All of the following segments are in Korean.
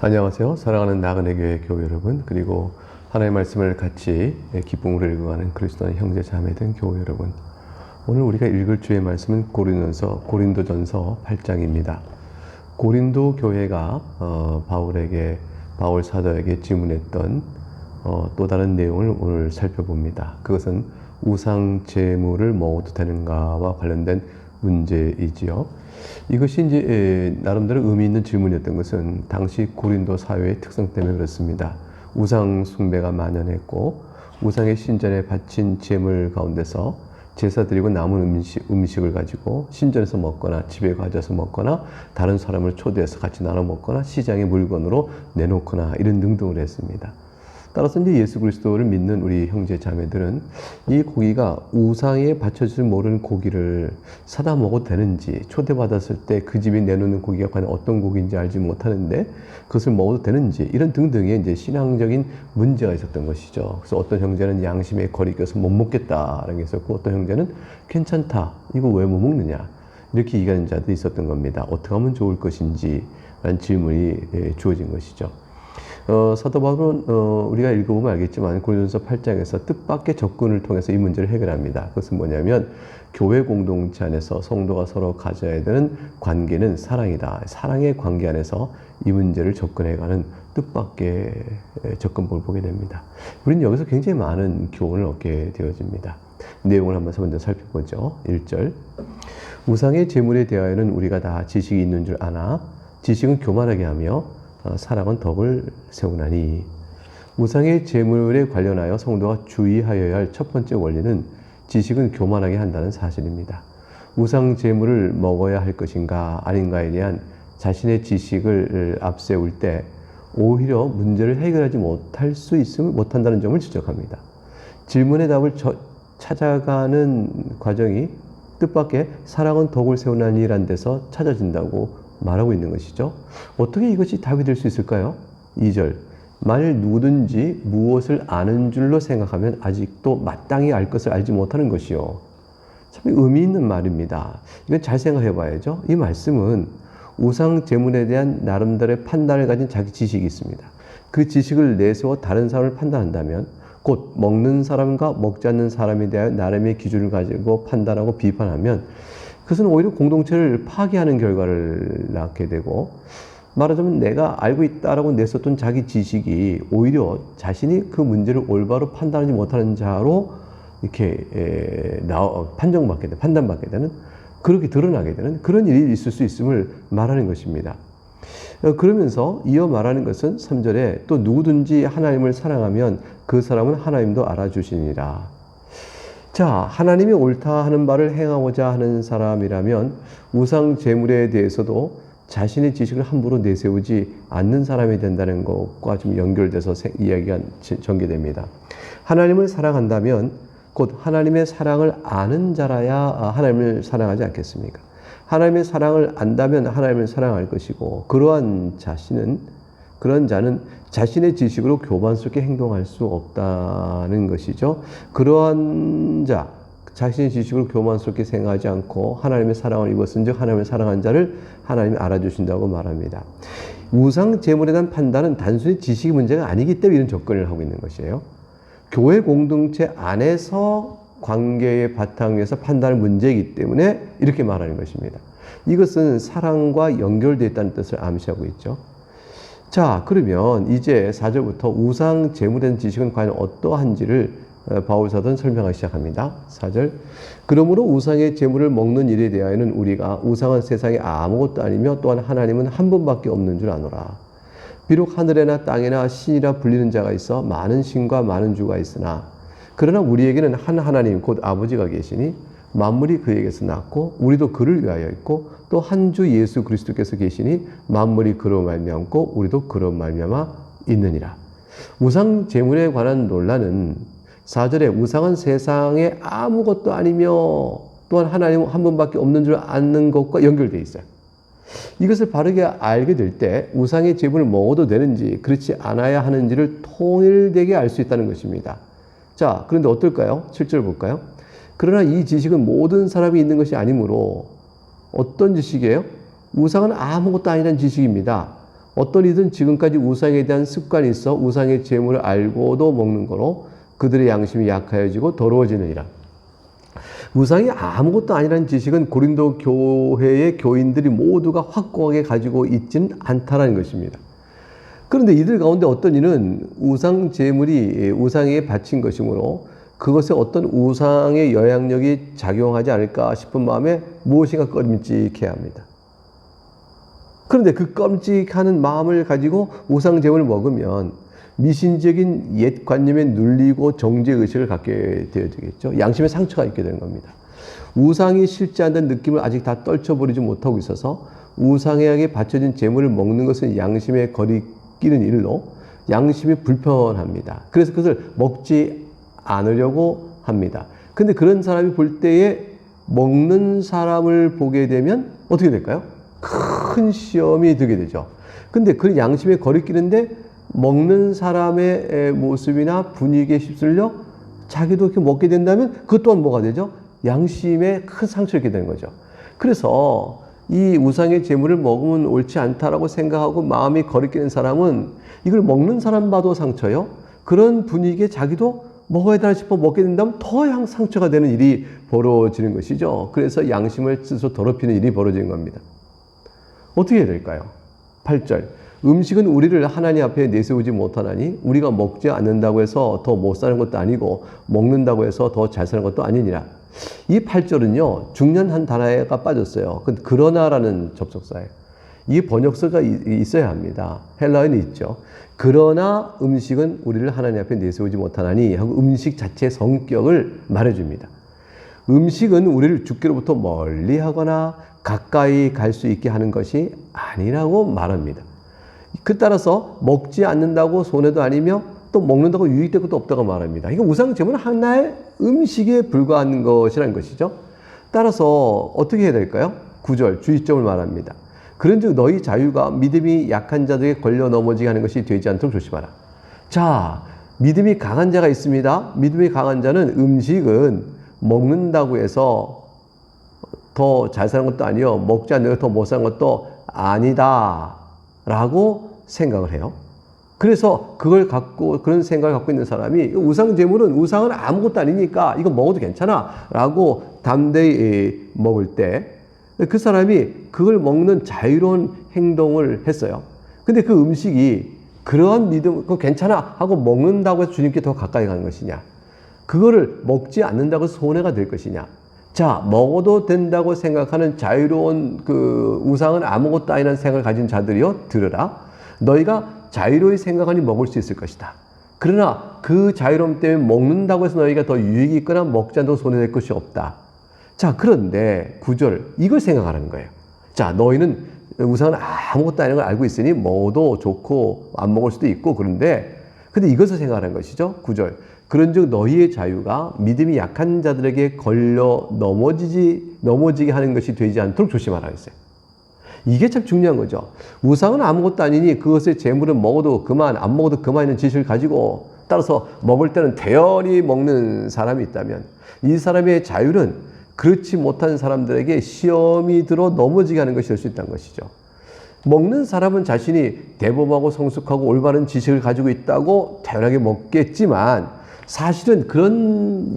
안녕하세요. 사랑하는 나그네 교회 교회 여러분, 그리고 하나님의 말씀을 같이 기쁨으로 읽어가는 그리스도의 형제 자매된 교회 여러분. 오늘 우리가 읽을 주의 말씀은 고린도전서 8장입니다. 고린도 교회가 바울 사도에게 질문했던 또 다른 내용을 오늘 살펴봅니다. 그것은 우상 제물을 먹어도 되는가와 관련된 문제이지요. 이것이 이제 나름대로 의미 있는 질문이었던 것은 당시 고린도 사회의 특성 때문에 그렇습니다. 우상 숭배가 만연했고 우상의 신전에 바친 제물 가운데서 제사 드리고 남은 음식을 가지고 신전에서 먹거나 집에 가져서 먹거나 다른 사람을 초대해서 같이 나눠 먹거나 시장의 물건으로 내놓거나 이런 등등을 했습니다. 따라서 이제 예수 그리스도를 믿는 우리 형제 자매들은 이 고기가 우상에 바쳐줄 모르는 고기를 사다 먹어도 되는지, 초대받았을 때 그 집이 내놓는 고기가 과연 어떤 고기인지 알지 못하는데 그것을 먹어도 되는지, 이런 등등의 이제 신앙적인 문제가 있었던 것이죠. 그래서 어떤 형제는 양심에 거리껴서 못 먹겠다라는 게 있었고, 어떤 형제는 괜찮다, 이거 왜 못 먹느냐, 이렇게 얘기하는 자도 있었던 겁니다. 어떻게 하면 좋을 것인지 라는 질문이 주어진 것이죠. 사도 바울은 우리가 읽어보면 알겠지만 고린도전서 8장에서 뜻밖의 접근을 통해서 이 문제를 해결합니다. 그것은 뭐냐면 교회 공동체 안에서 성도가 서로 가져야 되는 관계는 사랑이다. 사랑의 관계 안에서 이 문제를 접근해가는 뜻밖의 접근법을 보게 됩니다. 우리는 여기서 굉장히 많은 교훈을 얻게 되어집니다. 내용을 한번 먼저 살펴보죠. 1절. 우상의 제물에 대하여는 우리가 다 지식이 있는 줄 아나 지식은 교만하게 하며 사랑은 덕을 세우나니. 우상의 제물에 관련하여 성도가 주의하여야 할 첫 번째 원리는 지식은 교만하게 한다는 사실입니다. 우상 제물을 먹어야 할 것인가 아닌가에 대한 자신의 지식을 앞세울 때 오히려 문제를 해결하지 못한다는 점을 지적합니다. 질문의 답을 찾아가는 과정이 뜻밖의 사랑은 덕을 세우나니라는 데서 찾아진다고 말하고 있는 것이죠. 어떻게 이것이 답이 될 수 있을까요? 2절. 만일 누구든지 무엇을 아는 줄로 생각하면 아직도 마땅히 알 것을 알지 못하는 것이요. 참 의미 있는 말입니다. 이건 잘 생각해 봐야죠. 이 말씀은 우상 제물에 대한 나름대로의 판단을 가진 자기 지식이 있습니다. 그 지식을 내세워 다른 사람을 판단한다면 곧 먹는 사람과 먹지 않는 사람에 대하여 나름의 기준을 가지고 판단하고 비판하면 그것은 오히려 공동체를 파괴하는 결과를 낳게 되고, 말하자면 내가 알고 있다라고 냈었던 자기 지식이 오히려 자신이 그 문제를 올바로 판단하지 못하는 자로 이렇게 판단받게 되는, 그렇게 드러나게 되는 그런 일이 있을 수 있음을 말하는 것입니다. 그러면서 이어 말하는 것은 3절에 또 누구든지 하나님을 사랑하면 그 사람은 하나님도 알아주시니라. 자, 하나님이 옳다 하는 바를 행하고자 하는 사람이라면 우상 제물에 대해서도 자신의 지식을 함부로 내세우지 않는 사람이 된다는 것과 좀 연결돼서 이야기가 전개됩니다. 하나님을 사랑한다면 곧 하나님의 사랑을 아는 자라야 하나님을 사랑하지 않겠습니까? 하나님의 사랑을 안다면 하나님을 사랑할 것이고, 그런 자는 자신의 지식으로 교만스럽게 행동할 수 없다는 것이죠. 그러한 자, 자신의 지식으로 교만스럽게 생각하지 않고 하나님의 사랑을 입었은즉 하나님을 사랑한 자를 하나님이 알아주신다고 말합니다. 우상 제물에 대한 판단은 단순히 지식의 문제가 아니기 때문에 이런 접근을 하고 있는 것이에요. 교회 공동체 안에서 관계의 바탕 위에서 판단할 문제이기 때문에 이렇게 말하는 것입니다. 이것은 사랑과 연결되어 있다는 뜻을 암시하고 있죠. 자, 그러면 이제 4절부터 우상 제물에 대한 지식은 과연 어떠한지를 바울 사도는 설명하기 시작합니다. 4절. 그러므로 우상의 제물을 먹는 일에 대하여는 우리가 우상은 세상에 아무것도 아니며 또한 하나님은 한 분밖에 없는 줄 아노라. 비록 하늘에나 땅에나 신이라 불리는 자가 있어 많은 신과 많은 주가 있으나 그러나 우리에게는 한 하나님 곧 아버지가 계시니 만물이 그에게서 났고 우리도 그를 위하여 있고 또 한 주 예수 그리스도께서 계시니 만물이 그로 말미암고 우리도 그로 말미암아 있느니라. 우상 제물에 관한 논란은 4절에 우상은 세상에 아무것도 아니며 또한 하나님 한 분밖에 없는 줄 아는 것과 연결되어 있어요. 이것을 바르게 알게 될 때 우상의 제물을 먹어도 되는지 그렇지 않아야 하는지를 통일되게 알 수 있다는 것입니다. 자, 그런데 어떨까요? 7절 볼까요? 그러나 이 지식은 모든 사람이 있는 것이 아니므로 어떤 지식이에요? 우상은 아무것도 아니라는 지식입니다. 어떤 이든 지금까지 우상에 대한 습관이 있어 우상의 재물을 알고도 먹는 거로 그들의 양심이 약하여지고 더러워지느니라. 우상이 아무것도 아니라는 지식은 고린도 교회의 교인들이 모두가 확고하게 가지고 있지는 않다라는 것입니다. 그런데 이들 가운데 어떤 이는 우상 제물이 우상에게 바친 것이므로 그것에 어떤 우상의 영향력이 작용하지 않을까 싶은 마음에 무엇인가 꺼림칙해 합니다. 그런데 그 끔찍하는 마음을 가지고 우상 제물을 먹으면 미신적인 옛 관념에 눌리고 정죄의식을 갖게 되어지겠죠. 양심에 상처가 있게 되는 겁니다. 우상이 실제한다는 느낌을 아직 다 떨쳐버리지 못하고 있어서 우상에게 바쳐진 제물을 먹는 것은 양심에 거리끼는 일로 양심이 불편합니다. 그래서 그것을 먹지 않으려고 합니다. 근데 그런 사람이 볼 때에 먹는 사람을 보게 되면 어떻게 될까요? 큰 시험이 들게 되죠. 근데 그 양심에 거리끼는데 먹는 사람의 모습이나 분위기에 휩쓸려 자기도 이렇게 먹게 된다면 그것 또한 뭐가 되죠? 양심에 큰 상처를 입게 되는 거죠. 그래서 이 우상의 재물을 먹으면 옳지 않다라고 생각하고 마음이 거리끼는 사람은 이걸 먹는 사람 봐도 상처요. 그런 분위기에 자기도 먹어야 되나 싶어 먹게 된다면 더 상처가 되는 일이 벌어지는 것이죠. 그래서 양심을 스스로 더럽히는 일이 벌어지는 겁니다. 어떻게 해야 될까요? 8절. 음식은 우리를 하나님 앞에 내세우지 못하나니 우리가 먹지 않는다고 해서 더 못 사는 것도 아니고 먹는다고 해서 더 잘 사는 것도 아니니라. 이 8절은요. 중요한 한 단어가 빠졌어요. 그러나라는 접속사예요. 이 번역서가 있어야 합니다. 헬라어에는 있죠. 그러나 음식은 우리를 하나님 앞에 내세우지 못하나니 하고 음식 자체의 성격을 말해줍니다. 음식은 우리를 주께로부터 멀리하거나 가까이 갈 수 있게 하는 것이 아니라고 말합니다. 그 따라서 먹지 않는다고 손해도 아니며 또 먹는다고 유익될 것도 없다고 말합니다. 이거 우상 제물은 하나의 음식에 불과한 것이라는 것이죠. 따라서 어떻게 해야 될까요? 9절 주의점을 말합니다. 그런즉 너희 자유가 믿음이 약한 자들에게 걸려 넘어지게 하는 것이 되지 않도록 조심하라. 자, 믿음이 강한 자가 있습니다. 믿음이 강한 자는 음식은 먹는다고 해서 더 잘 사는 것도 아니요, 먹지 않는 더 못 사는 것도 아니다 라고 생각을 해요. 그래서 그런 생각을 갖고 있는 사람이 우상은 아무것도 아니니까 이거 먹어도 괜찮아 라고 담대히 먹을 때 그 사람이 그걸 먹는 자유로운 행동을 했어요. 근데 그 음식이 그러한 믿음, 그거 괜찮아 하고 먹는다고 해서 주님께 더 가까이 가는 것이냐, 그거를 먹지 않는다고 해서 손해가 될 것이냐. 자, 먹어도 된다고 생각하는 자유로운 그 우상은 아무것도 아니라는 생각을 가진 자들이여 들으라. 너희가 자유로이 생각하니 먹을 수 있을 것이다. 그러나 그 자유로움 때문에 먹는다고 해서 너희가 더 유익이 있거나 먹지 않는다고 손해될 것이 없다. 자, 그런데 9절 이걸 생각하는 거예요. 자, 너희는 우상은 아무것도 아닌 걸 알고 있으니 먹어도 좋고 안 먹을 수도 있고 근데 이것을 생각하는 것이죠. 9절. 그런즉 너희의 자유가 믿음이 약한 자들에게 걸려 넘어지게 하는 것이 되지 않도록 조심하라 했어요. 이게 참 중요한 거죠. 우상은 아무것도 아니니 그것의 재물은 먹어도 그만, 안 먹어도 그만이라는 지식을 가지고 따라서 먹을 때는 대열이 먹는 사람이 있다면 이 사람의 자유는 그렇지 못한 사람들에게 시험이 들어 넘어지게 하는 것이 될 수 있다는 것이죠. 먹는 사람은 자신이 대범하고 성숙하고 올바른 지식을 가지고 있다고 당연하게 먹겠지만 사실은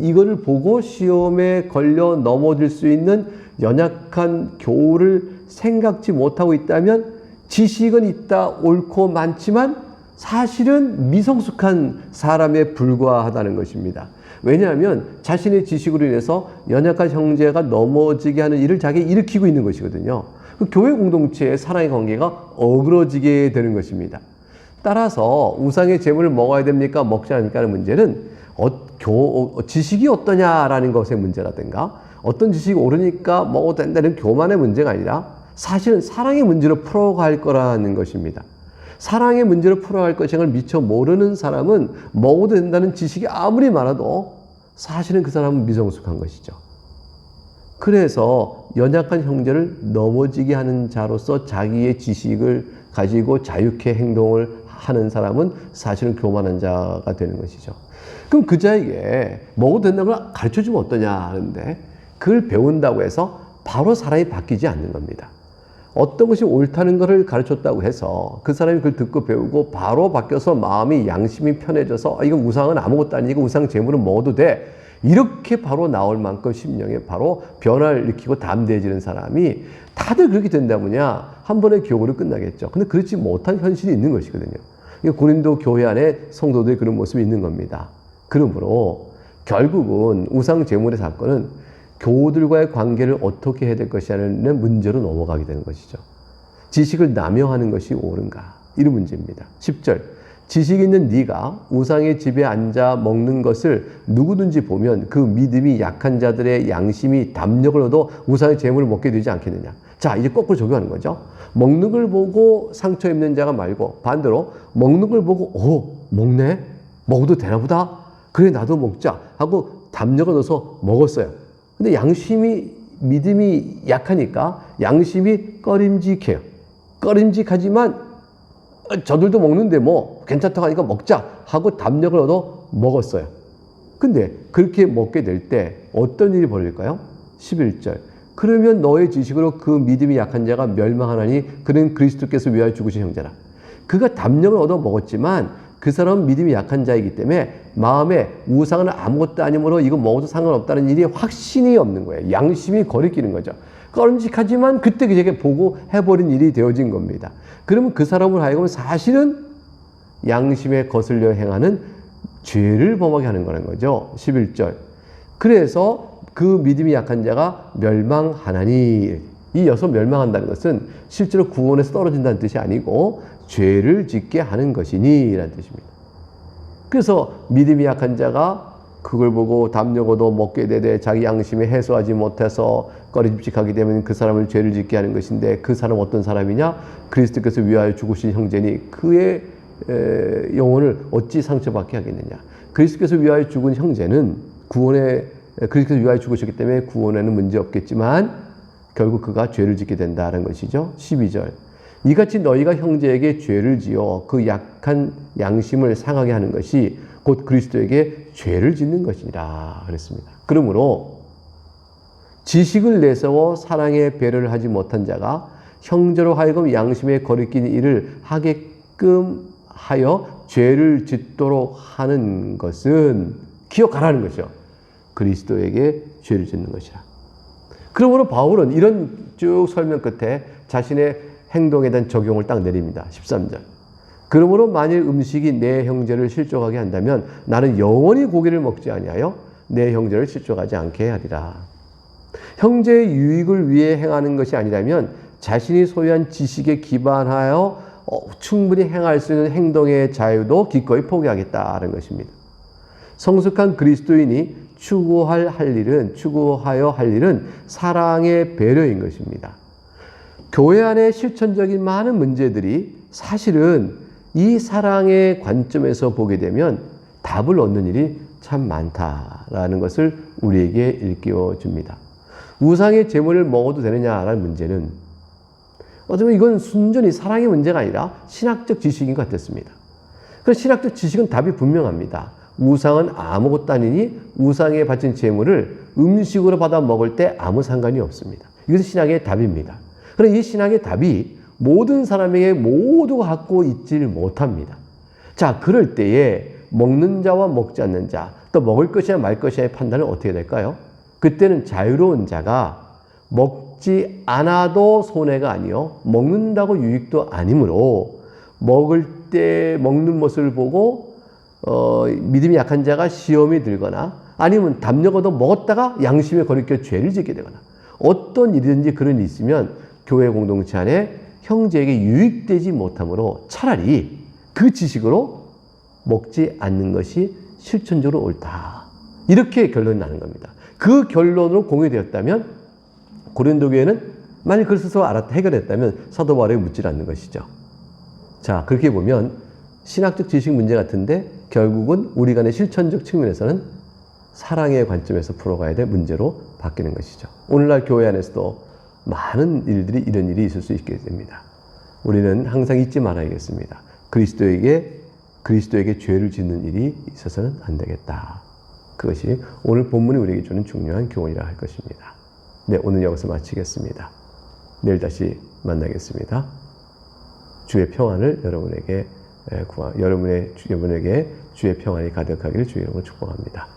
이거를 보고 시험에 걸려 넘어질 수 있는 연약한 교훈을 생각지 못하고 있다면 지식은 있다, 옳고 많지만 사실은 미성숙한 사람에 불과하다는 것입니다. 왜냐하면 자신의 지식으로 인해서 연약한 형제가 넘어지게 하는 일을 자기가 일으키고 있는 것이거든요. 그 교회 공동체의 사랑의 관계가 어그러지게 되는 것입니다. 따라서 우상의 재물을 먹어야 됩니까? 먹지 않습니까? 하는 문제는 지식이 어떠냐라는 것의 문제라든가 어떤 지식이 옳으니까 먹어도 된다는 교만의 문제가 아니라 사실은 사랑의 문제로 풀어갈 거라는 것입니다. 사랑의 문제로 풀어갈 것을 미처 모르는 사람은 먹어도 된다는 지식이 아무리 많아도 사실은 그 사람은 미성숙한 것이죠. 그래서 연약한 형제를 넘어지게 하는 자로서 자기의 지식을 가지고 자유케 행동을 하는 사람은 사실은 교만한 자가 되는 것이죠. 그럼 그 자에게 먹어도 된다는 걸 가르쳐주면 어떠냐 하는데 그걸 배운다고 해서 바로 사람이 바뀌지 않는 겁니다. 어떤 것이 옳다는 것을 가르쳤다고 해서 그 사람이 그걸 듣고 배우고 바로 바뀌어서 마음이 양심이 편해져서 이거 우상은 아무것도 아니고 우상 제물은 먹어도 돼. 이렇게 바로 나올 만큼 심령에 바로 변화를 일으키고 담대해지는 사람이 다들 그렇게 된다면야 한 번의 교훈은 끝나겠죠. 근데 그렇지 못한 현실이 있는 것이거든요. 고린도 교회 안에 성도들의 그런 모습이 있는 겁니다. 그러므로 결국은 우상 제물의 사건은 교우들과의 관계를 어떻게 해야 될 것이냐는 문제로 넘어가게 되는 것이죠. 지식을 남용하는 것이 옳은가? 이런 문제입니다. 10절. 지식 있는 네가 우상의 집에 앉아 먹는 것을 누구든지 보면 그 믿음이 약한 자들의 양심이 담력을 얻어 우상의 제물을 먹게 되지 않겠느냐. 자, 이제 거꾸로 적용하는 거죠. 먹는 걸 보고 상처 입는 자가 말고 반대로 먹는 걸 보고 먹네? 먹어도 되나 보다? 그래 나도 먹자 하고 담력을 얻어서 먹었어요. 근데 양심이 믿음이 약하니까 양심이 꺼림직해요. 꺼림직하지만 저들도 먹는데 뭐 괜찮다고 하니까 먹자 하고 담력을 얻어 먹었어요. 근데 그렇게 먹게 될 때 어떤 일이 벌어질까요? 11절. 그러면 너의 지식으로 그 믿음이 약한 자가 멸망하나니 그는 그리스도께서 위하여 죽으신 형제라. 그가 담력을 얻어 먹었지만 그 사람은 믿음이 약한 자이기 때문에 마음에 우상은 아무것도 아니므로 이거 먹어도 상관없다는 일이 확신이 없는 거예요. 양심이 거리끼는 거죠. 꺼림직하지만 그때 그에게 보고 해버린 일이 되어진 겁니다. 그러면 그 사람을 하여금 사실은 양심에 거슬려 행하는 죄를 범하게 하는 거라는 거죠. 11절. 그래서 그 믿음이 약한 자가 멸망하나니, 이 여기서 멸망한다는 것은 실제로 구원에서 떨어진다는 뜻이 아니고 죄를 짓게 하는 것이니 라는 뜻입니다. 그래서 믿음이 약한 자가 그걸 보고 담력 얻어 먹게 되되 자기 양심에 해소하지 못해서 꺼림직하게 되면 그 사람을 죄를 짓게 하는 것인데 그 사람 어떤 사람이냐? 그리스도께서 위하여 죽으신 형제니 그의 영혼을 어찌 상처받게 하겠느냐? 그리스도께서 위하여 죽은 형제는 그리스도께서 위하여 죽으셨기 때문에 구원에는 문제 없겠지만 결국 그가 죄를 짓게 된다는 것이죠. 12절. 이같이 너희가 형제에게 죄를 지어 그 약한 양심을 상하게 하는 것이 곧 그리스도에게 죄를 짓는 것이니라 그랬습니다. 그러므로 지식을 내세워 사랑의 배려를 하지 못한 자가 형제로 하여금 양심에 거리끼는 일을 하게끔 하여 죄를 짓도록 하는 것은 기억하라는 것이죠. 그리스도에게 죄를 짓는 것이라. 그러므로 바울은 이런 쭉 설명 끝에 자신의 행동에 대한 적용을 딱 내립니다. 13절. 그러므로 만일 음식이 내 형제를 실족하게 한다면 나는 영원히 고기를 먹지 아니하여 내 형제를 실족하지 않게 하리라. 형제의 유익을 위해 행하는 것이 아니라면 자신이 소유한 지식에 기반하여 충분히 행할 수 있는 행동의 자유도 기꺼이 포기하겠다는 것입니다. 성숙한 그리스도인이 추구하여 할 일은 사랑의 배려인 것입니다. 교회 안에 실천적인 많은 문제들이 사실은 이 사랑의 관점에서 보게 되면 답을 얻는 일이 참 많다라는 것을 우리에게 일깨워 줍니다. 우상의 제물을 먹어도 되느냐라는 문제는 어쩌면 이건 순전히 사랑의 문제가 아니라 신학적 지식인 것 같았습니다. 그래서 신학적 지식은 답이 분명합니다. 우상은 아무것도 아니니 우상에 바친 제물을 음식으로 받아 먹을 때 아무 상관이 없습니다. 이것이 신학의 답입니다. 그런데 이 신학의 답이 모든 사람에게 모두가 갖고 있지를 못합니다. 자, 그럴 때에 먹는 자와 먹지 않는 자, 또 먹을 것이냐 말 것이냐의 판단은 어떻게 될까요? 그때는 자유로운 자가 먹지 않아도 손해가 아니요 먹는다고 유익도 아니므로 먹을 때 먹는 모습을 보고 믿음이 약한 자가 시험이 들거나 아니면 담력 얻어 먹었다가 양심에 거리껴 죄를 짓게 되거나 어떤 일이든지 그런 일이 있으면 교회 공동체 안에 형제에게 유익되지 못하므로 차라리 그 지식으로 먹지 않는 것이 실천적으로 옳다. 이렇게 결론이 나는 겁니다. 그 결론으로 공유되었다면 고린도 교회는 만약 그걸 스스로 해결했다면 사도 바울에게 묻지 않는 것이죠. 자, 그렇게 보면 신학적 지식 문제 같은데 결국은 우리 간의 실천적 측면에서는 사랑의 관점에서 풀어가야 될 문제로 바뀌는 것이죠. 오늘날 교회 안에서도 많은 일들이 이런 일이 있을 수 있게 됩니다. 우리는 항상 잊지 말아야겠습니다. 그리스도에게 죄를 짓는 일이 있어서는 안 되겠다. 그것이 오늘 본문이 우리에게 주는 중요한 교훈이라 할 것입니다. 네, 오늘 여기서 마치겠습니다. 내일 다시 만나겠습니다. 주의 평안을 여러분에게 여러분에게 주의 평안이 가득하기를 주의 이름으로 축복합니다.